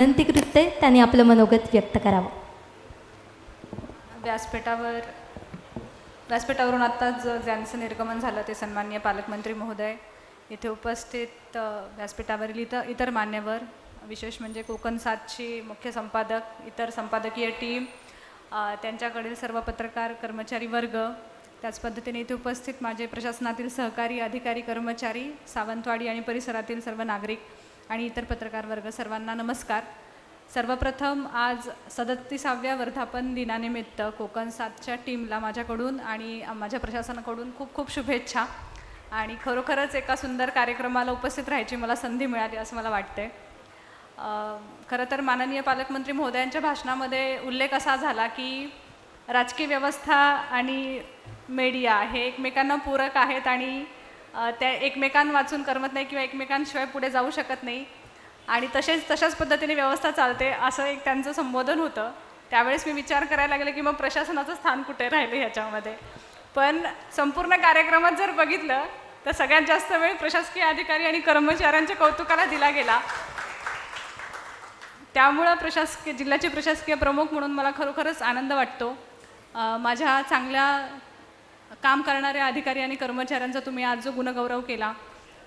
विनंती करते त्यांनी आपलं मनोगत व्यक्त करावं. व्यासपीठावरून आत्ताच ज्यांचं निर्गमन झालं ते सन्माननीय पालकमंत्री महोदय, इथे उपस्थित व्यासपीठावरील इतर मान्यवर, विशेष म्हणजे कोकण 7ची मुख्य संपादक, इतर संपादकीय टीम, त्यांच्याकडील सर्व पत्रकार कर्मचारी वर्ग, त्याच पद्धतीने इथे उपस्थित माझे प्रशासनातील सहकारी अधिकारी कर्मचारी, सावंतवाडी आणि परिसरातील सर्व नागरिक आणि इतर पत्रकार वर्ग, सर्वांना नमस्कार. सर्वप्रथम आज 37व्या वर्धापन दिनानिमित्त कोकण 7च्या टीमला माझ्याकडून आणि माझ्या प्रशासनाकडून खूप खूप शुभेच्छा. आणि खरोखरच एका सुंदर कार्यक्रमाला उपस्थित राहायची मला संधी मिळाली असं मला वाटते. खरं तर माननीय पालकमंत्री महोदयांच्या भाषणामध्ये उल्लेख असा झाला की राजकीय व्यवस्था आणि मीडिया हे एकमेकांना पूरक आहेत आणि त्या एकमेकांवाचून करमत नाही किंवा एकमेकांशिवाय पुढे जाऊ शकत नाही आणि तशाच पद्धतीने व्यवस्था चालते असं एक त्यांचं संबोधन होतं. त्यावेळेस मी विचार करायला लागले की मग प्रशासनाचं स्थान कुठे राहिलं ह्याच्यामध्ये. पण संपूर्ण कार्यक्रमात जर बघितलं तर सगळ्यात जास्त वेळ प्रशासकीय अधिकारी आणि कर्मचाऱ्यांच्या कौतुकाला दिला गेला. त्यामुळं जिल्ह्याचे प्रशासकीय प्रमुख म्हणून मला खरोखरच आनंद वाटतो. माझ्या चांगल्या काम करणाऱ्या अधिकारी आणि कर्मचाऱ्यांचा तुम्ही आज जो गुणगौरव केला,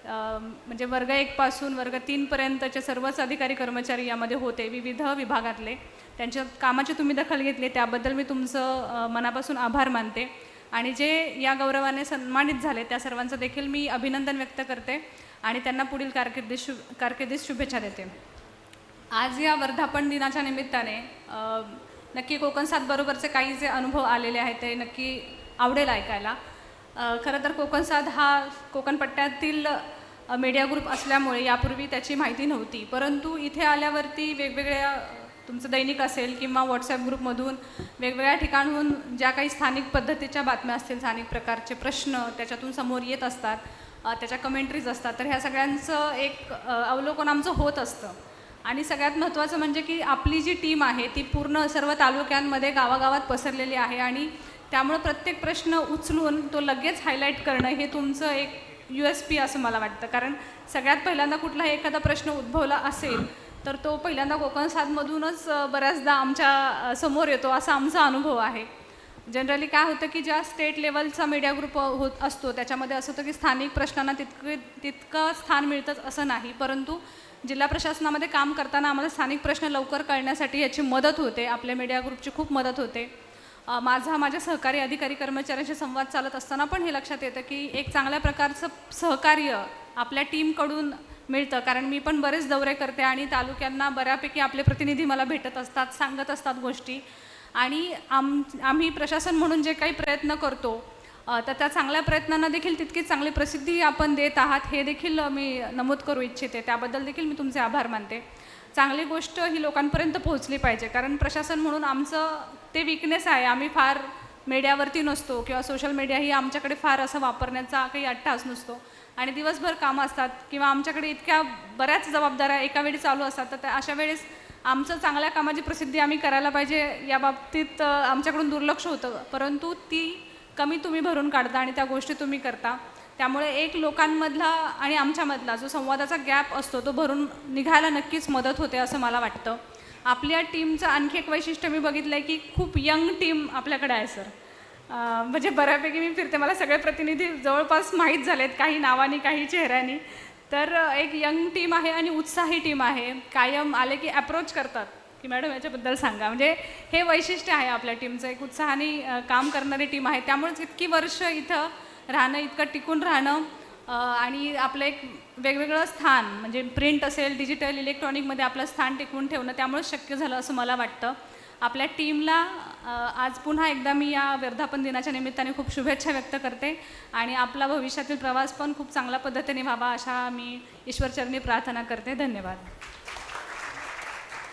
म्हणजे वर्ग 1 पासून वर्ग 3 पर्यंतचे सर्वच अधिकारी कर्मचारी यामध्ये होते, विविध विभागातले. त्यांच्या कामाची तुम्ही दखल घेतली त्याबद्दल मी तुमचं मनापासून आभार मानते. आणि जे या गौरवाने सन्मानित झाले त्या सर्वांचं देखील मी अभिनंदन व्यक्त करते आणि त्यांना पुढील कारकिर्दीत शुभेच्छा देते. आज या वर्धापन दिनाच्या निमित्ताने नक्की कोकण 7 बरोबरचे काही जे अनुभव आलेले आहेत ते नक्की आवडेल ऐकायला. खरं तर कोकण 7 हा कोकण पट्ट्यातील मीडिया ग्रुप असल्यामुळे यापूर्वी त्याची माहिती नव्हती, परंतु इथे आल्यावरती वेगवेगळ्या तुमचं दैनिक असेल किंवा व्हॉट्सॲप ग्रुपमधून वेगवेगळ्या ठिकाणहून ज्या काही स्थानिक पद्धतीच्या बातम्या असतील, स्थानिक प्रकारचे प्रश्न त्याच्यातून समोर येत असतात, त्याच्या कमेंट्रीज असतात, तर ह्या सगळ्यांचं एक अवलोकन आमचं होत असतं. आणि सगळ्यात महत्त्वाचं म्हणजे की आपली जी टीम आहे ती पूर्ण सर्व तालुक्यांमध्ये गावागावात पसरलेली आहे आणि त्यामुळं प्रत्येक प्रश्न उचलून तो लगेच हायलाईट करणं हे तुमचं एक USP असं मला वाटतं. कारण सगळ्यात पहिल्यांदा कुठलाही एखादा प्रश्न उद्भवला असेल तर तो पहिल्यांदा कोकण 7मधूनच बऱ्याचदा आमच्या समोर येतो असा आमचा अनुभव आहे. जनरली काय होतं की ज्या स्टेट लेवलचा मीडिया ग्रुप होत असतो त्याच्यामध्ये असं होतं की स्थानिक प्रश्नांना तितकं स्थान मिळतंच असं नाही, परंतु जिल्हा प्रशासनामध्ये काम करताना आम्हाला स्थानिक प्रश्न लवकर कळण्यासाठी याची मदत होते. आपल्या मीडिया ग्रुपची खूप मदत होते. माझ्या सहकारी अधिकारी कर्मचाऱ्यांशी संवाद चालत असताना पण हे लक्षात येतं की एक चांगल्या प्रकारचं सहकार्य आपल्या टीमकडून मिळतं. कारण मी पण बरेच दौरे करते आणि तालुक्यांना बऱ्यापैकी आपले प्रतिनिधी मला भेटत असतात, सांगत असतात गोष्टी आणि आम्ही प्रशासन म्हणून जे काही प्रयत्न करतो तर त्या चांगल्या प्रयत्नांना देखील तितकीच चांगली प्रसिद्धी आपण देत आहात हे देखील मी नमूद करू इच्छिते. त्याबद्दल देखील मी तुमचे आभार मानते. चांगली गोष्ट ही लोकांपर्यंत पोहोचली पाहिजे, कारण प्रशासन म्हणून आमचं ते विकनेस आहे. आम्ही फार मीडियावरती नसतो किंवा सोशल मीडिया ही आमच्याकडे फार असं वापरण्याचा काही अट्टाहास नसतो आणि दिवसभर कामं असतात किंवा आमच्याकडे इतक्या बऱ्याच जबाबदाऱ्या एका वेळी चालू असतात, तर अशा वेळेस आमचं चांगल्या कामाची प्रसिद्धी आम्ही करायला पाहिजे या बाबतीत आमच्याकडून दुर्लक्ष होतं, परंतु ती कमी तुम्ही भरून काढता आणि त्या गोष्टी तुम्ही करता. त्यामुळे एक लोकांमधला आणि आमच्यामधला जो संवादाचा गॅप असतो तो भरून निघायला नक्कीच मदत होते असं मला वाटतं. आपल्या टीमचं आणखी एक वैशिष्ट्य मी बघितलं आहे की खूप यंग टीम आपल्याकडे आहे सर. म्हणजे बऱ्यापैकी मी फिरते, मला सगळे प्रतिनिधी जवळपास माहीत झालेत, काही नावानी काही चेहऱ्यानी. तर एक यंग टीम आहे आणि उत्साही टीम आहे. कायम आले की अप्रोच करतात की मॅडम याच्याबद्दल सांगा. म्हणजे हे वैशिष्ट्य आहे आपल्या टीमचं, एक उत्साहाने काम करणारी टीम आहे. त्यामुळेच इतकी वर्ष इथं राहणं, इतकं टिकून राहणं आणि आपलं एक वेगवेगळं स्थान म्हणजे प्रिंट असेल, डिजिटल, इलेक्ट्रॉनिकमध्ये आपलं स्थान टिकवून ठेवणं त्यामुळेच शक्य झालं असं मला वाटतं. आपल्या टीमला आज पुन्हा एकदा मी या वर्धापन दिनाच्या निमित्ताने खूप शुभेच्छा व्यक्त करते आणि आपला भविष्यातील प्रवास पण खूप चांगल्या पद्धतीने व्हावा अशा मी ईश्वरचरणी प्रार्थना करते. धन्यवाद.